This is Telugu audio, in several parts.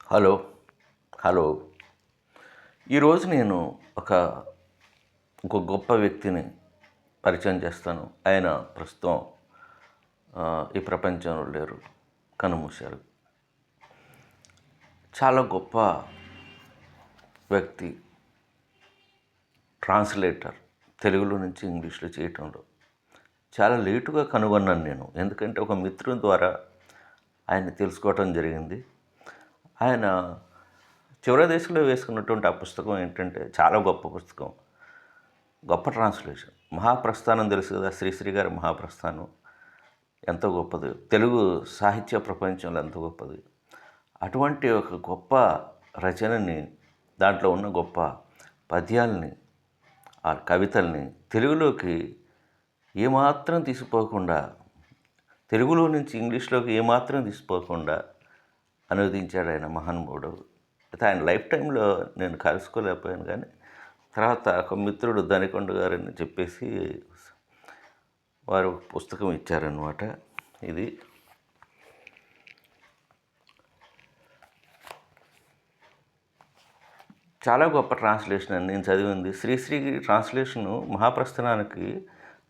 హలో. హలో. ఈరోజు నేను ఒక ఒక గొప్ప వ్యక్తిని పరిచయం చేస్తాను. ఆయన ప్రస్తుతం ఈ ప్రపంచంలో లేరు, కన్నుమూశారు. చాలా గొప్ప వ్యక్తి, ట్రాన్స్లేటర్, తెలుగులో నుంచి ఇంగ్లీష్లో చేయటంలో చాలా లేటుగా కనుగొన్నాను నేను. ఎందుకంటే ఒక మిత్రుని ద్వారా ఆయన్ని తెలుసుకోవటం జరిగింది. ఆయన చివరి దశలో వేసుకున్నటువంటి ఆ పుస్తకం ఏంటంటే చాలా గొప్ప పుస్తకం, గొప్ప ట్రాన్స్లేషన్. మహాప్రస్థానం తెలుసు కదా, శ్రీశ్రీ గారి మహాప్రస్థానం ఎంతో గొప్పది, తెలుగు సాహిత్య ప్రపంచంలో ఎంతో గొప్పది. అటువంటి ఒక గొప్ప రచనని, దాంట్లో ఉన్న గొప్ప పద్యాలని, ఆ కవితల్ని తెలుగులోకి ఏమాత్రం తీసిపోకుండా, తెలుగులో నుంచి ఇంగ్లీష్లోకి ఏమాత్రం తీసిపోకుండా అనువదించాడు ఆయన మహానుభావుడు. అయితే ఆయన లైఫ్ టైంలో నేను కలుసుకోలేకపోయాను, కానీ తర్వాత ఒక మిత్రుడు ధనికొండ గారని చెప్పేసి వారు పుస్తకం ఇచ్చారనమాట. ఇది చాలా గొప్ప ట్రాన్స్లేషన్ అని నేను చదివింది. శ్రీశ్రీ ట్రాన్స్లేషను మహాప్రస్థానానికి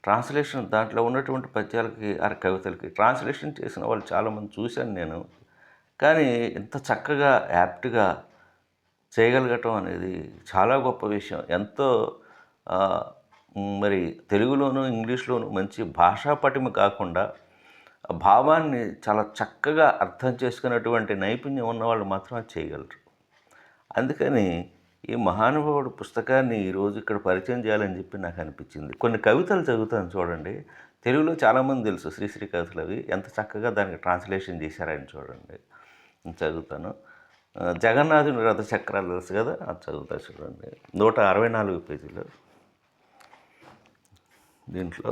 ట్రాన్స్లేషన్, దాంట్లో ఉన్నటువంటి పద్యాలకి ఆ కవితలకి ట్రాన్స్లేషన్ చేసిన వాళ్ళు చాలామంది చూశాను నేను. కానీ ఇంత చక్కగా యాప్ట్గా చేయగలగటం అనేది చాలా గొప్ప విషయం. ఎంతో మరి తెలుగులోను ఇంగ్లీష్లోను మంచి భాషా పటిమ కాకుండా భావాన్ని చాలా చక్కగా అర్థం చేసుకున్నటువంటి నైపుణ్యం ఉన్నవాళ్ళు మాత్రం అది చేయగలరు. అందుకని ఈ మహానుభావుడు పుస్తకాన్ని ఈరోజు ఇక్కడ పరిచయం చేయాలని చెప్పి నాకు అనిపించింది. కొన్ని కవితలు చదువుతాను చూడండి. తెలుగులో చాలామంది తెలుసు శ్రీశ్రీ కవితలు, అవి ఎంత చక్కగా దానికి ట్రాన్స్లేషన్ చేశారని చూడండి. చదువుతాను. జగన్నాథుని రథచక్రాలు తెలుసు కదా, అది చదువుతా చూడండి. 164 పేజీలు. దీంట్లో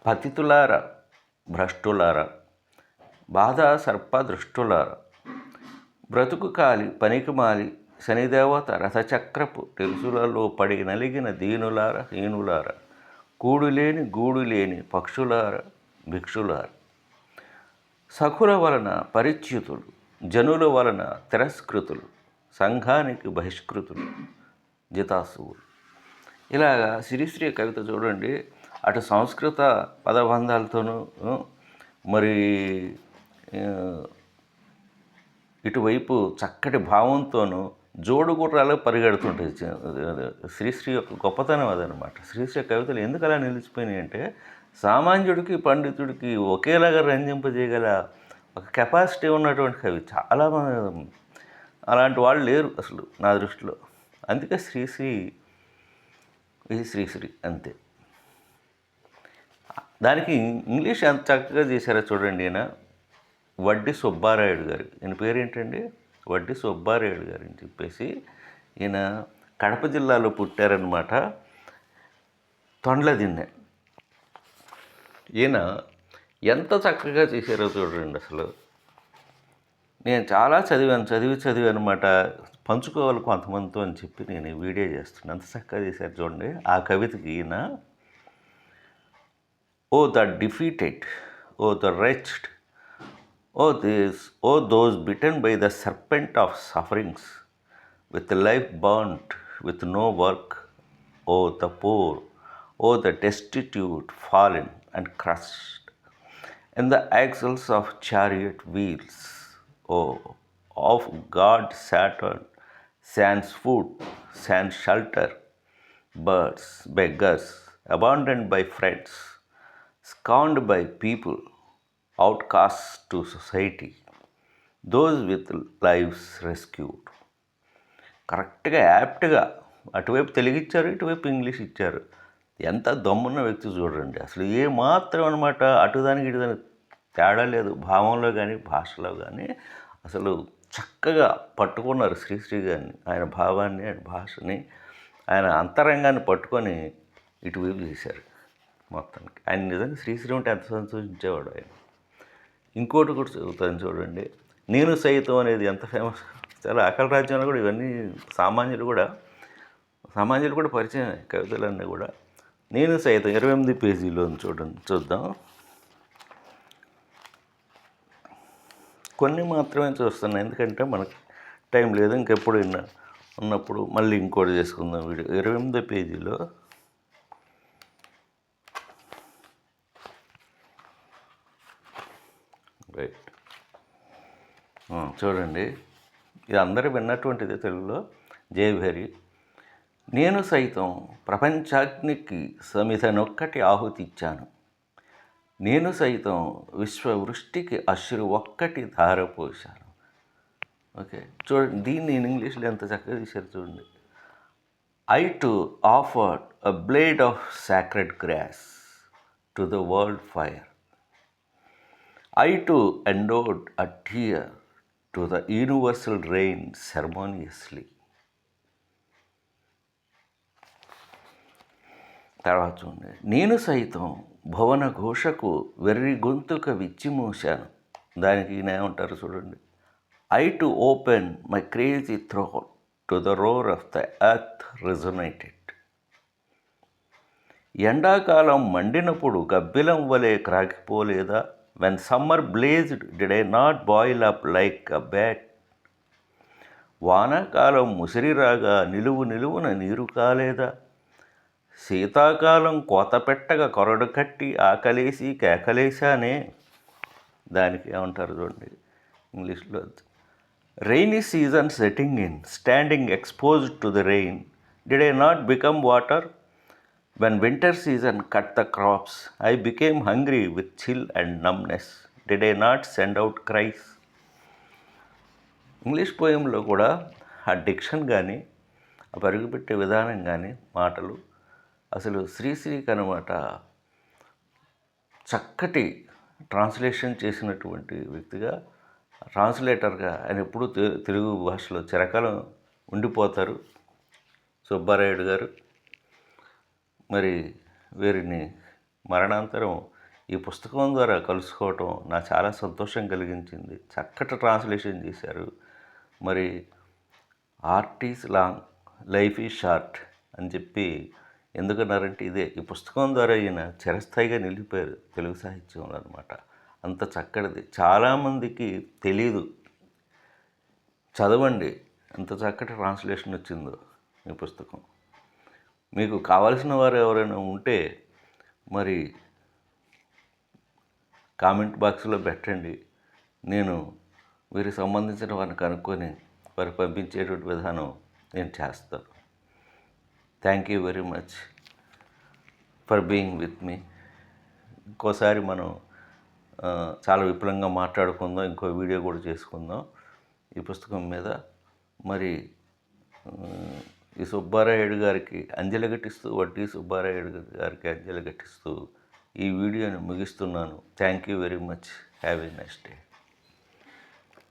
పతితులార భ్రష్టులార, బాధ సర్ప దృష్టులార, బ్రతుకు కాలి పనికిమాలి శనిదేవత రథచక్రపు తెలుసులలో పడి నలిగిన దీనులార హీనులార, కూడులేని గూడులేని పక్షులార భిక్షులార, సఖుల వలన పరిచ్యుతులు, జనుల వలన తిరస్కృతులు, సంఘానికి బహిష్కృతులు, జితాసువులు. ఇలాగా శ్రీశ్రీ కవిత చూడండి. అటు సంస్కృత పదబంధాలతోనూ, మరి ఇటువైపు చక్కటి భావంతోనూ జోడుగుర్రాలు పరిగెడుతుంటాయి. శ్రీశ్రీ యొక్క గొప్పతనం అదనమాట. శ్రీశ్రీ కవితలు ఎందుకు అలా నిలిచిపోయినాయి అంటే, సామాన్యుడికి పండితుడికి ఒకేలాగా రంజింపజేయగల ఒక కెపాసిటీ ఉన్నటువంటి కవి. చాలా అలాంటి వాళ్ళు లేరు అసలు నా దృష్టిలో. అందుకే శ్రీశ్రీ అంతే. దానికి ఇంగ్లీష్ ఎంత చక్కగా చేశారో చూడండి. ఈయన వడ్డీ సుబ్బారాయుడు గారు, ఈయన పేరేంటండి, వడ్డీ సుబ్బారాయుడు గారు అని చెప్పేసి, ఈయన కడప జిల్లాలో పుట్టారనమాట, తొండ్లదిన్నె. ఈయన ఎంత చక్కగా చేశారో చూడండి. అసలు నేను చాలా చదివి అనమాట, పంచుకోవాలి కొంతమందితో అని చెప్పి నేను ఈ వీడియో చేస్తున్నాను. అంత చక్కగా చేశారు చూడండి. ఆ కవితకి ఈయన, oh the defeated, oh the wretched, oh those bitten by the serpent of sufferings, with life burnt, with no work, oh the poor, oh the destitute, fallen and crushed in the axles of chariot wheels, oh of God Saturn, sans food, sans shelter, birds, beggars, abandoned by friends, scorned by people, outcasts to society, those with lives rescued. కరెక్ట్గా యాప్ట్గా అటువైపు తెలుగు ఇచ్చారు, ఇటువైపు ఇంగ్లీష్ ఇచ్చారు. ఎంత దమ్మున్న వ్యక్తి చూడండి. అసలు ఏ మాత్రం అనమాట అటుదానికి ఇటుదానికి తేడా లేదు, భావంలో కానీ భాషలో కానీ. అసలు చక్కగా పట్టుకున్నారు శ్రీశ్రీ గారిని, ఆయన భావాన్ని, ఆయన భాషని, ఆయన అంతరంగాన్ని పట్టుకొని ఇటువైపు చేశారు మొత్తానికి. ఆయన నిజంగా శ్రీశ్రీ ఉంటే ఎంత సంతోషించేవాడు ఆయన. ఇంకోటి కూడా చదువుతాను చూడండి. నేను సైతం అనేది ఎంత ఫేమస్. చాలా అకల రాజ్యంలో కూడా ఇవన్నీ సామాన్యులు కూడా పరిచయం కవితలన్నీ కూడా. నేను సైతం 28 పేజీలో చూద్దాం. కొన్ని మాత్రమే చూస్తున్నాను, ఎందుకంటే మనకి టైం లేదు. ఇంకెప్పుడు ఉన్నప్పుడు మళ్ళీ ఇంకోటి చేసుకుందాం వీడియో. 28 పేజీలో రైట్ చూడండి, ఇది అందరూ విన్నటువంటిది తెలుగులో. జయభరి. నేను సైతం ప్రపంచాగ్నికి సమిధనొక్కటి ఆహుతి ఇచ్చాను. నేను సైతం విశ్వవృష్టికి అశ్రు ఒక్కటి ధారపోశాను. ఓకే, చూడండి దీన్ని నేను ఇంగ్లీష్లో ఎంత చక్కగా తీశారు చూడండి. I too offered a blade of sacred grass to the world fire. I too endowed a tear to the universal rain ceremoniously. తర్వాత చూడండి. నేను సైతం భువన ఘోషకు వెర్రి గొంతుక విచ్చిమూశాను. దానికి ఈయన ఏమంటారు చూడండి. I too opened my crazy throat to the roar of the earth resonated. ఎండాకాలం మండినప్పుడు గబ్బిలం వలె క్రాకిపోలేదా? When summer blazed, did I not boil up like a bat? వానాకాలం ముసిరిరాగా నిలువున నీరు కాలేదా? శీతాకాలం కోత పెట్టగా కొరడు కట్టి ఆకలేసి కేకలేశానే. దానికి ఏమంటారు చూడండి ఇంగ్లీష్లో. Rainy season setting in, standing exposed to the rain, did I not become water? When winter season cut the crops, I became hungry with chill and numbness. Did I not send out cries? English పోయంలో కూడా ఆ డిక్షన్ కానీ, ఆ పరుగుపెట్టే విధానం కానీ, మాటలు అసలు శ్రీశ్రీకి అనమాట చక్కటి ట్రాన్స్లేషన్ చేసినటువంటి వ్యక్తిగా, ట్రాన్స్లేటర్గా ఆయన ఎప్పుడూ తెలుగు భాషలో చిరకాలం ఉండిపోతారు సుబ్బారాయుడు గారు. మరి వీరిని మరణాంతరం ఈ పుస్తకం ద్వారా కలుసుకోవటం నాకు చాలా సంతోషం కలిగించింది. చక్కటి ట్రాన్స్లేషన్ చేశారు. మరి art is long, life is short అని చెప్పి ఎందుకన్నారంటే ఇదే. ఈ పుస్తకం ద్వారా ఈయన చిరస్థాయిగా నిలిపారు తెలుగు సాహిత్యంలో అనమాట. అంత చక్కటిది, చాలామందికి తెలీదు. చదవండి ఎంత చక్కటి ట్రాన్స్లేషన్ వచ్చిందో ఈ పుస్తకం. మీకు కావాల్సిన వారు ఎవరైనా ఉంటే మరి కామెంట్ బాక్స్లో పెట్టండి. నేను వీరికి సంబంధించిన వారిని కనుక్కొని వారికి పంపించేటువంటి విధానం నేను చేస్తాను. Thank you very much for being with me. ఇంకోసారి మనం చాలా విపులంగా మాట్లాడుకుందాం, ఇంకో వీడియో కూడా చేసుకుందాం ఈ పుస్తకం మీద. మరి ఈ సుబ్బారాయుడు గారికి అంజలి ఘటిస్తూ, వడ్డీ సుబ్బారాయుడు గారికి అంజలి ఘటిస్తూ ఈ వీడియోని ముగిస్తున్నాను. Thank you very much. Have a nice day.